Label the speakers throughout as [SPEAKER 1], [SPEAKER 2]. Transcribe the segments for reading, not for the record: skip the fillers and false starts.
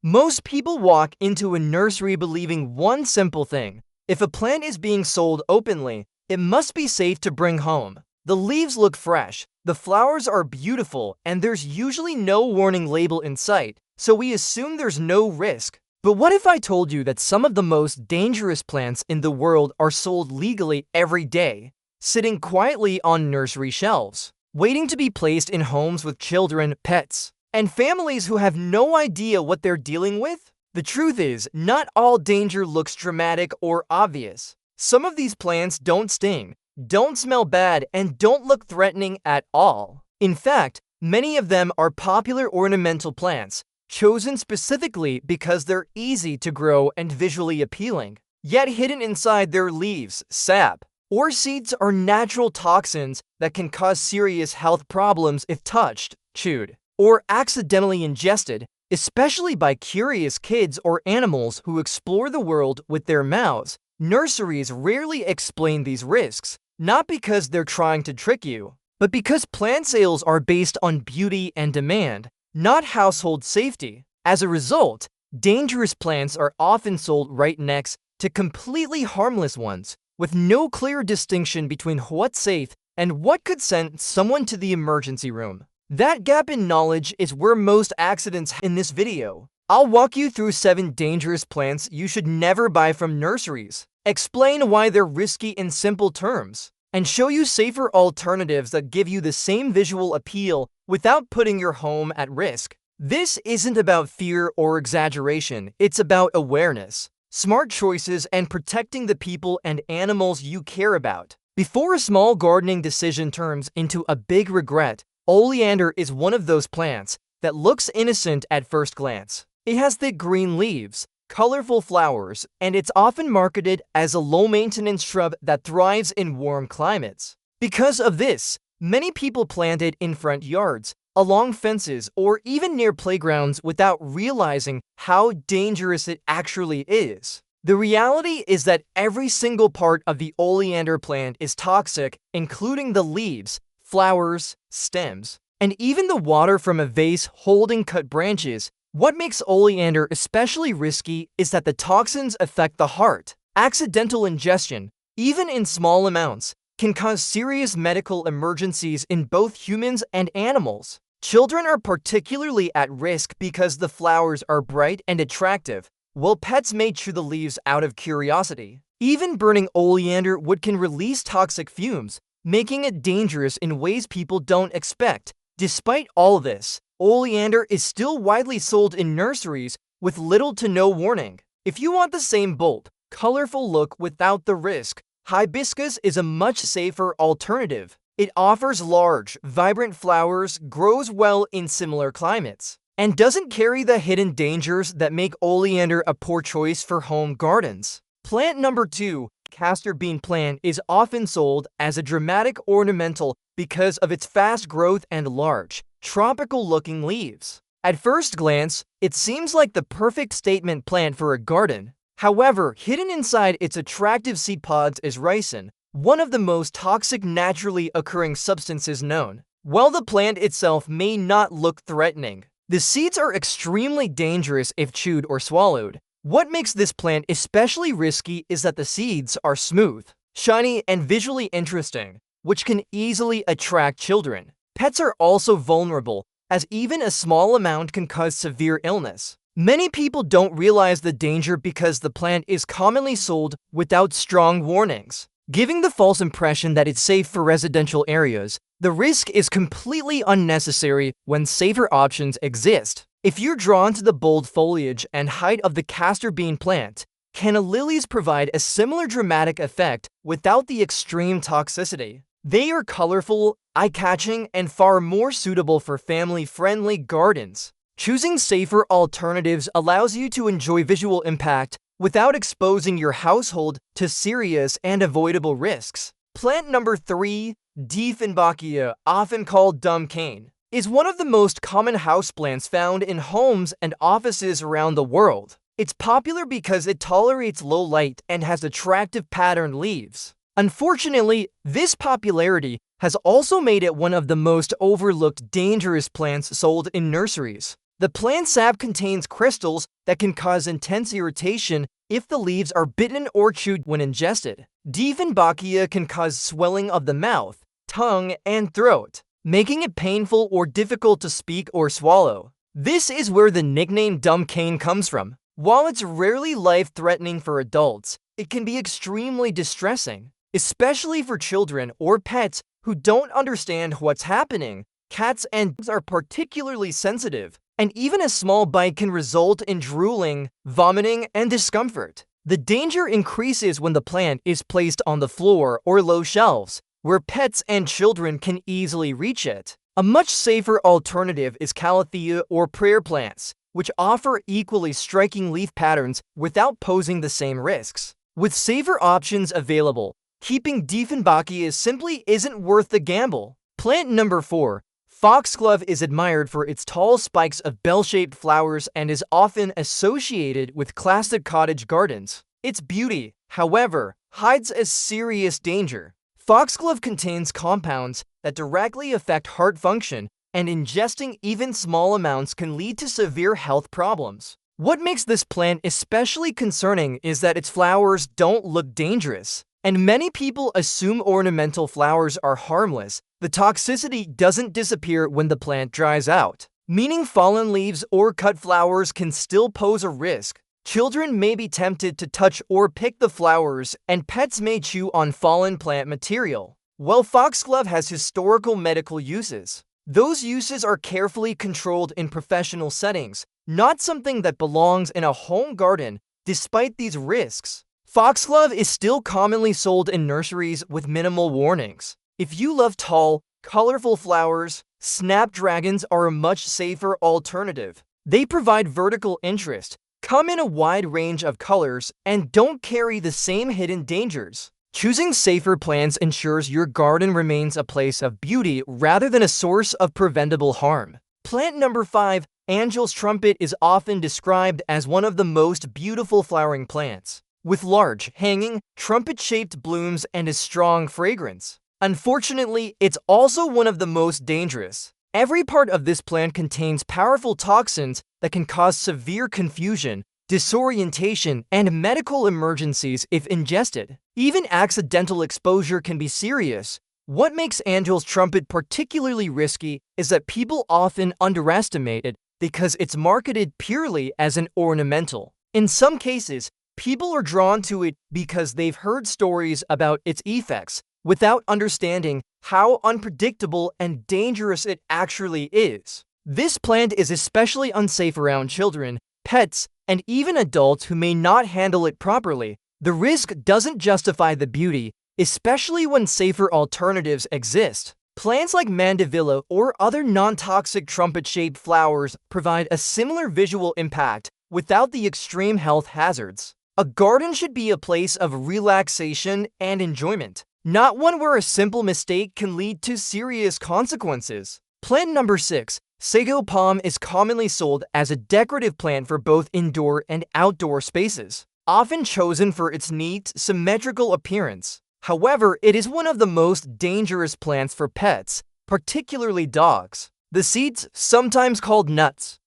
[SPEAKER 1] Most people walk into a nursery believing one simple thing: if a plant is being sold openly, it must be safe to bring home. The leaves look fresh, the flowers are beautiful, and there's usually no warning label in sight, so we assume there's no risk. But what if I told you that some of the most dangerous plants in the world are sold legally every day, sitting quietly on nursery shelves, waiting to be placed in homes with children, pets, and families who have no idea what they're dealing with? The truth is, not all danger looks dramatic or obvious. Some of these plants don't sting, don't smell bad, and don't look threatening at all. In fact, many of them are popular ornamental plants, chosen specifically because they're easy to grow and visually appealing. Yet hidden inside their leaves, sap, or seeds are natural toxins that can cause serious health problems if touched, chewed, or accidentally ingested, especially by curious kids or animals who explore the world with their mouths. Nurseries rarely explain these risks, not because they're trying to trick you, but because plant sales are based on beauty and demand, not household safety. As a result, dangerous plants are often sold right next to completely harmless ones, with no clear distinction between what's safe and what could send someone to the emergency room. That gap in knowledge is where most accidents in this video. I'll walk you through 7 dangerous plants you should never buy from nurseries, explain why they're risky in simple terms, and show you safer alternatives that give you the same visual appeal without putting your home at risk. This isn't about fear or exaggeration, it's about awareness, smart choices, and protecting the people and animals you care about. Before a small gardening decision turns into a big regret, oleander is one of those plants that looks innocent at first glance. It has thick green leaves, colorful flowers, and it's often marketed as a low-maintenance shrub that thrives in warm climates. Because of this, many people plant it in front yards, along fences, or even near playgrounds without realizing how dangerous it actually is. The reality is that every single part of the oleander plant is toxic, including the leaves, flowers, stems, and even the water from a vase holding cut branches. What makes oleander especially risky is that the toxins affect the heart. Accidental ingestion, even in small amounts, can cause serious medical emergencies in both humans and animals. Children are particularly at risk because the flowers are bright and attractive, while pets may chew the leaves out of curiosity. Even burning oleander wood can release toxic fumes, making it dangerous in ways people don't expect. Despite all this, oleander is still widely sold in nurseries with little to no warning. If you want the same bold, colorful look without the risk, hibiscus is a much safer alternative. It offers large, vibrant flowers, grows well in similar climates, and doesn't carry the hidden dangers that make oleander a poor choice for home gardens. Plant number 2, castor bean plant, is often sold as a dramatic ornamental because of its fast growth and large, tropical-looking leaves. At first glance, it seems like the perfect statement plant for a garden. However, hidden inside its attractive seed pods is ricin, one of the most toxic naturally occurring substances known. While the plant itself may not look threatening, the seeds are extremely dangerous if chewed or swallowed. What makes this plant especially risky is that the seeds are smooth, shiny, and visually interesting, which can easily attract children. Pets are also vulnerable, as even a small amount can cause severe illness. Many people don't realize the danger because the plant is commonly sold without strong warnings, giving the false impression that it's safe for residential areas. The risk is completely unnecessary when safer options exist. If you're drawn to the bold foliage and height of the castor bean plant, canna lilies provide a similar dramatic effect without the extreme toxicity. They are colorful, eye-catching, and far more suitable for family-friendly gardens. Choosing safer alternatives allows you to enjoy visual impact without exposing your household to serious and avoidable risks. Plant number 3, Dieffenbachia, often called dumb cane, is one of the most common houseplants found in homes and offices around the world. It's popular because it tolerates low light and has attractive patterned leaves. Unfortunately, this popularity has also made it one of the most overlooked dangerous plants sold in nurseries. The plant sap contains crystals that can cause intense irritation if the leaves are bitten or chewed when ingested. Dieffenbachia can cause swelling of the mouth, tongue, and throat, making it painful or difficult to speak or swallow. This is where the nickname dumb cane comes from. While it's rarely life-threatening for adults, it can be extremely distressing, especially for children or pets who don't understand what's happening. Cats and dogs are particularly sensitive, and even a small bite can result in drooling, vomiting, and discomfort. The danger increases when the plant is placed on the floor or low shelves, where pets and children can easily reach it. A much safer alternative is calathea or prayer plants, which offer equally striking leaf patterns without posing the same risks. With safer options available, keeping Dieffenbachia simply isn't worth the gamble. Plant number 4. Foxglove is admired for its tall spikes of bell-shaped flowers and is often associated with classic cottage gardens. Its beauty, however, hides a serious danger. Foxglove contains compounds that directly affect heart function, and ingesting even small amounts can lead to severe health problems. What makes this plant especially concerning is that its flowers don't look dangerous, and many people assume ornamental flowers are harmless. The toxicity doesn't disappear when the plant dries out, meaning fallen leaves or cut flowers can still pose a risk. Children may be tempted to touch or pick the flowers, and pets may chew on fallen plant material. While foxglove has historical medical uses, those uses are carefully controlled in professional settings, not something that belongs in a home garden. Despite these risks, foxglove is still commonly sold in nurseries with minimal warnings. If you love tall, colorful flowers, snapdragons are a much safer alternative. They provide vertical interest, come in a wide range of colors, and don't carry the same hidden dangers. Choosing safer plants ensures your garden remains a place of beauty rather than a source of preventable harm. Plant number 5, Angel's trumpet, is often described as one of the most beautiful flowering plants, with large, hanging, trumpet-shaped blooms and a strong fragrance. Unfortunately, it's also one of the most dangerous. Every part of this plant contains powerful toxins that can cause severe confusion, disorientation, and medical emergencies if ingested. Even accidental exposure can be serious. What makes Angel's trumpet particularly risky is that people often underestimate it because it's marketed purely as an ornamental. In some cases, people are drawn to it because they've heard stories about its effects, without understanding how unpredictable and dangerous it actually is. This plant is especially unsafe around children, pets, and even adults who may not handle it properly. The risk doesn't justify the beauty, especially when safer alternatives exist. Plants like mandevilla or other non-toxic trumpet-shaped flowers provide a similar visual impact without the extreme health hazards. A garden should be a place of relaxation and enjoyment, not one where a simple mistake can lead to serious consequences. Plant number 6, sago palm, is commonly sold as a decorative plant for both indoor and outdoor spaces, often chosen for its neat, symmetrical appearance. However, it is one of the most dangerous plants for pets, particularly dogs. The seeds, sometimes called nuts,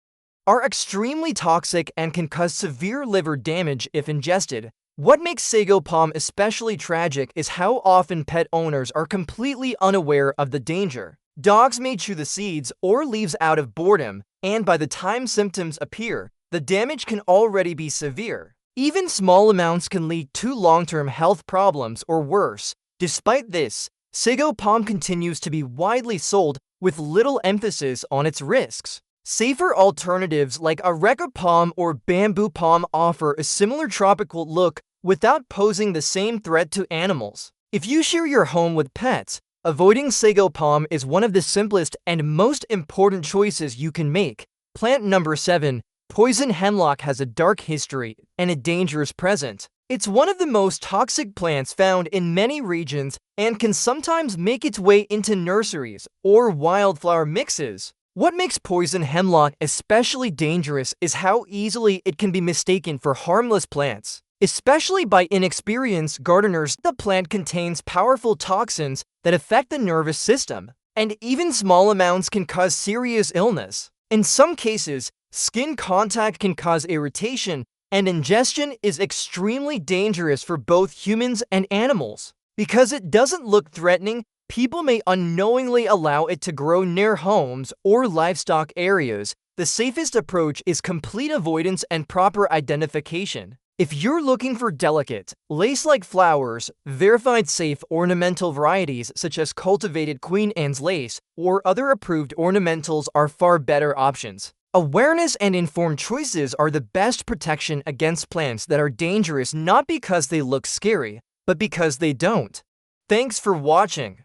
[SPEAKER 1] are extremely toxic and can cause severe liver damage if ingested. What makes sago palm especially tragic is how often pet owners are completely unaware of the danger. Dogs may chew the seeds or leaves out of boredom, and by the time symptoms appear, the damage can already be severe. Even small amounts can lead to long-term health problems or worse. Despite this, sago palm continues to be widely sold with little emphasis on its risks. Safer alternatives like areca palm or bamboo palm offer a similar tropical look without posing the same threat to animals. If you share your home with pets, avoiding sago palm is one of the simplest and most important choices you can make. Plant number 7, poison hemlock, has a dark history and a dangerous present. It's one of the most toxic plants found in many regions and can sometimes make its way into nurseries or wildflower mixes. What makes poison hemlock especially dangerous is how easily it can be mistaken for harmless plants, especially by inexperienced gardeners. The plant contains powerful toxins that affect the nervous system, and even small amounts can cause serious illness. In some cases, Skin contact can cause irritation, and ingestion is extremely dangerous for both humans and animals. Because it doesn't look threatening, people may unknowingly allow it to grow near homes or livestock areas. The safest approach is complete avoidance and proper identification. If you're looking for delicate, lace-like flowers, verified safe ornamental varieties such as cultivated Queen Anne's lace or other approved ornamentals are far better options. Awareness and informed choices are the best protection against plants that are dangerous not because they look scary, but because they don't. Thanks for watching.